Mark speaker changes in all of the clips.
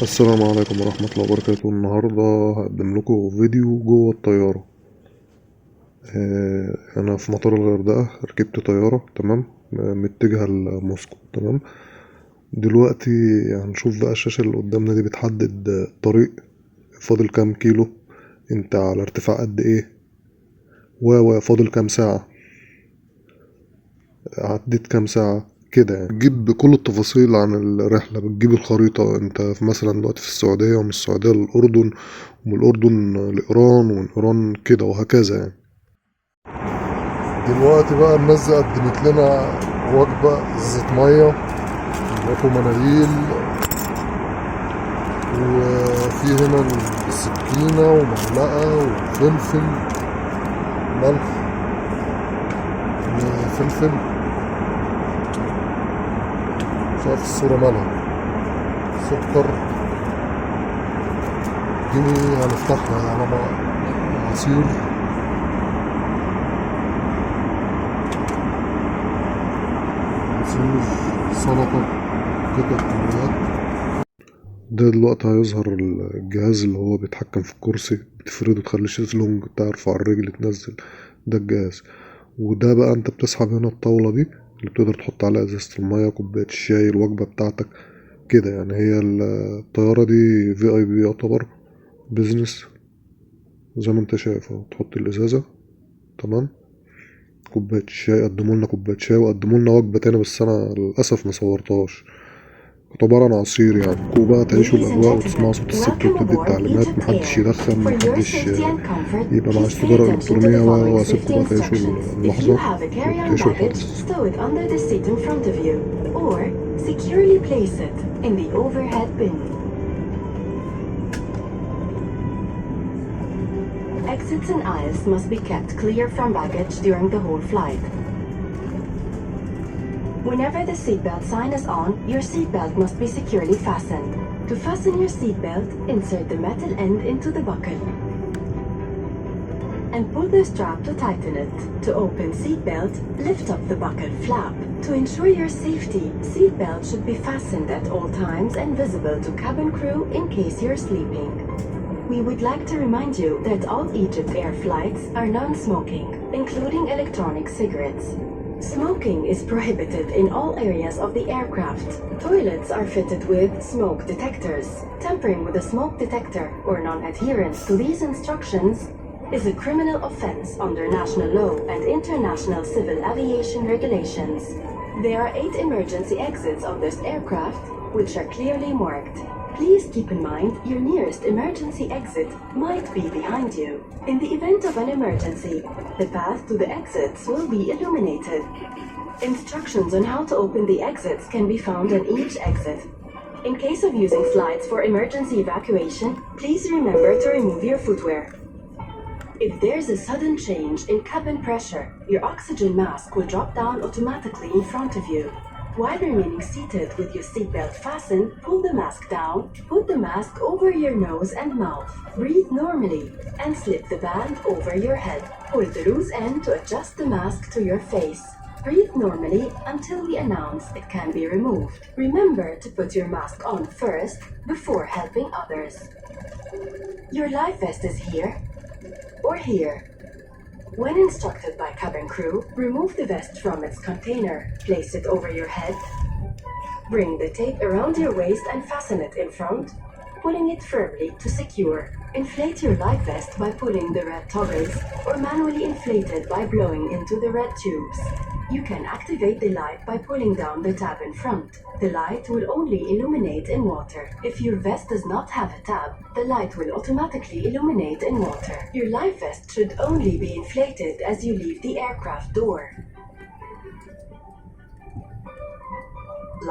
Speaker 1: السلام عليكم ورحمة الله وبركاته. النهاردة هقدم لكم فيديو جوه الطيارة. أنا في مطار الغردقة ركبت طيارة، تمام، متجهة لموسكو، تمام. دلوقتي هنشوف بقى الشاشة اللي قدامنا دي بتحدد الطريق، فاضل كام كيلو، انت على ارتفاع قد ايه، فاضل كام ساعة، عديت كام ساعة كده. يعني بتجيب كل التفاصيل عن الرحلة، بتجيب الخريطة، انت في مثلا دلوقتي في السعودية، ومن السعودية للأردن، ومن الأردن لإيران، ومن إيران كده وهكذا يعني. دلوقتي بقى الناس دي قدمت لنا وجبة، ازازة مية، ومناديل، وفي هنا السكينة ومعلقة وفلفل، ملح وفلفل، شايف الصورة مالها، سكر. دي هنفتحها على عصير، سلطة، قطع كميات. ده دلوقتي هيظهر الجهاز اللي هو بيتحكم في الكرسي، بتفرده تخلي الشезлونج ترفع الرجل تنزل، ده الجهاز. وده بقى انت بتسحب هنا الطاولة دي اللي بتقدر تحط عليها ازازة المية، كوباية الشاي، الوجبة بتاعتك كده. يعني هي الطيارة دي VIP، يعتبر بيزنس زي ما انت شايف اهو. تحط الازازة، تمام، كوباية الشاي، قدمولنا كوباية شاي وقدمولنا وجبة تاني، بس انا للأسف مصورتهاش. كانت عبارة عن عصير يعني. وبقى تعيشوا الأجواء وتسمعوا صوت الست وبتدي التعليمات، محدش يدخن، محدش يبقى معاه سيجارة إلكترونية، وأسيبكم بقى تعيشوا اللحظة وتعيشوا الحدث.
Speaker 2: Exits and aisles must be kept clear from baggage during the whole flight. Whenever the seatbelt sign is on, your seatbelt must be securely fastened. To fasten your seatbelt, insert the metal end into the buckle and pull the strap to tighten it. To open seatbelt, lift up the buckle flap. To ensure your safety, seatbelt should be fastened at all times and visible to cabin crew in case you're sleeping. We would like to remind you that all Egypt Air flights are non-smoking, including electronic cigarettes. Smoking is prohibited in all areas of the aircraft. Toilets are fitted with smoke detectors. Tampering with a smoke detector or non-adherence to these instructions is a criminal offense under national law and international civil aviation regulations. There are 8 emergency exits on this aircraft, which are clearly marked. Please keep in mind your nearest emergency exit might be behind you. In the event of an emergency, the path to the exits will be illuminated. Instructions on how to open the exits can be found on each exit. In case of using slides for emergency evacuation, please remember to remove your footwear. If there's a sudden change in cabin pressure, your oxygen mask will drop down automatically in front of you. While remaining seated with your seatbelt fastened, pull the mask down, put the mask over your nose and mouth, breathe normally, and slip the band over your head. Pull the loose end to adjust the mask to your face. Breathe normally until we announce it can be removed. Remember to put your mask on first before helping others. Your life vest is here or here. When instructed by cabin crew, remove the vest from its container, place it over your head, bring the tape around your waist and fasten it in front, pulling it firmly to secure. Inflate your life vest by pulling the red toggles or manually inflate it by blowing into the red tubes. You can activate the light by pulling down the tab in front. The light will only illuminate in water. If your vest does not have a tab, the light will automatically illuminate in water. Your life vest should only be inflated as you leave the aircraft door.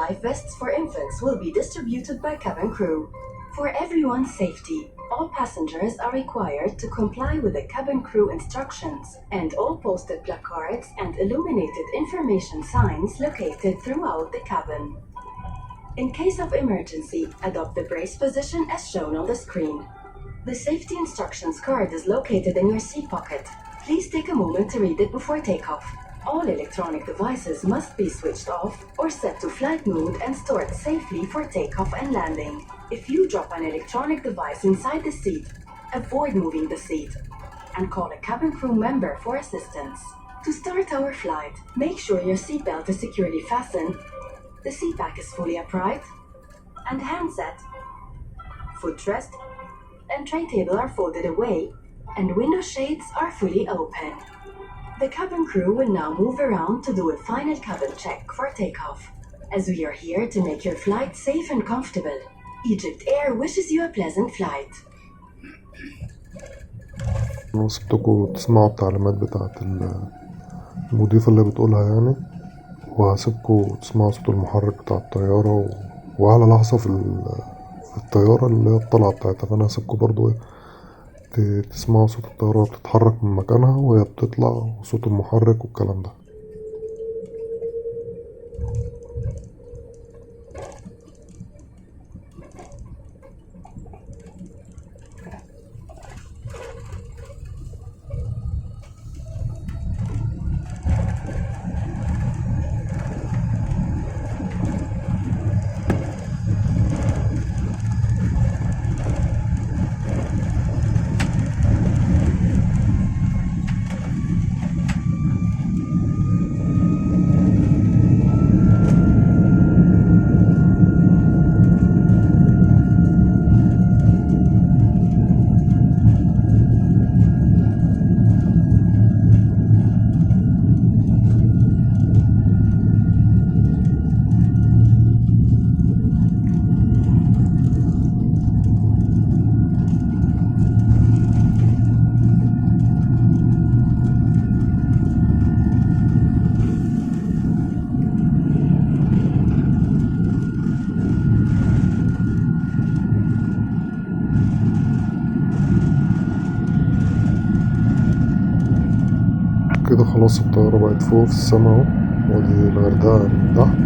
Speaker 2: Life vests for infants will be distributed by cabin crew. For everyone's safety, all passengers are required to comply with the cabin crew instructions and all posted placards and illuminated information signs located throughout the cabin. In case of emergency, adopt the brace position as shown on the screen. The safety instructions card is located in your seat pocket. Please take a moment to read it before takeoff. All electronic devices must be switched off or set to flight mode and stored safely for takeoff and landing. If you drop an electronic device inside the seat, avoid moving the seat and call a cabin crew member for assistance. To start our flight, make sure your seatbelt is securely fastened, the seat back is fully upright, and handset, footrest, and tray table are folded away, and window shades are fully open. The cabin crew will now move around to do a final cabin check for takeoff. As we are here to make your flight safe and comfortable, Egypt Air wishes you a pleasant flight.
Speaker 1: أنا سبتكوا تسمعوا التعليمات بتاعت المضيفة اللي بتقولها يعني، وهسيبكوا تسمعوا صوت المحرك بتاع الطيارة وأعلى لحظة في الطيارة اللي هي الطلعة بتاعتها. فأنا هسيبكوا برضو تسمعوا صوت الطيارة بتتحرك من مكانها وهي بتطلع وصوت المحرك والكلام ده. كده خلاص الطيارة بقت فوق في السما اهو، ودي الغردقة من تحت.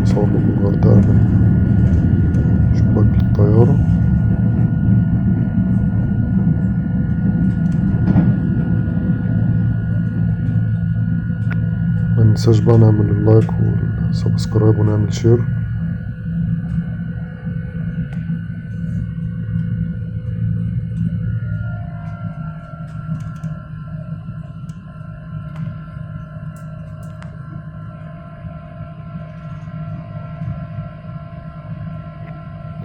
Speaker 1: بصور لكم الغردقة من شباك الطيارة. مننساش بقى نعمل اللايك والسبسكرايب ونعمل شير.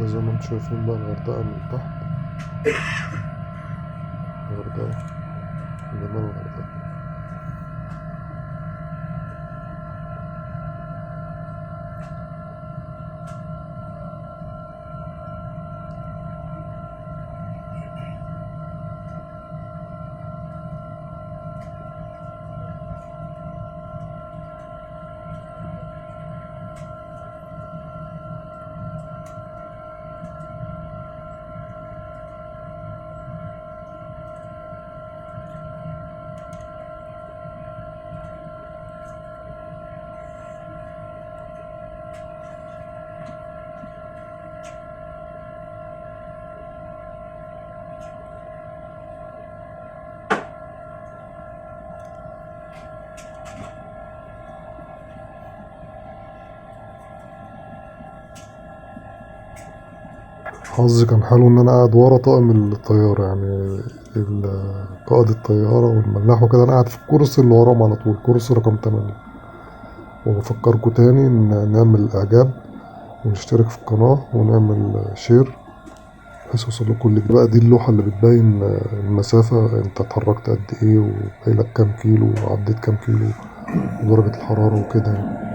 Speaker 1: ده زي ما انتم شايفين بقى الغردقة من تحت. الغردقة، جمال الغردقة. حظي كان حلو ان انا قاعد ورا طاقم الطيارة، يعني قائد الطيارة والملاح وكده. انا قاعد في الكرسي اللي وراهم على طول، كرسي رقم 8. وبفكركوا تاني ان نعمل اعجاب ونشترك في القناة ونعمل شير بحيث يوصلكوا اللي بقى. دي اللوحة اللي بتبين المسافة، انت اتحركت قد ايه وباقيلك كام كيلو وعديت كام كيلو ودرجة الحرارة وكده يعني.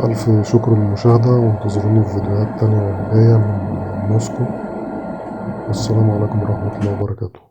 Speaker 1: ألف شكر للمشاهدة، وانتظروني في فيديوهات تانية جاية من موسكو. والسلام عليكم ورحمة الله وبركاته.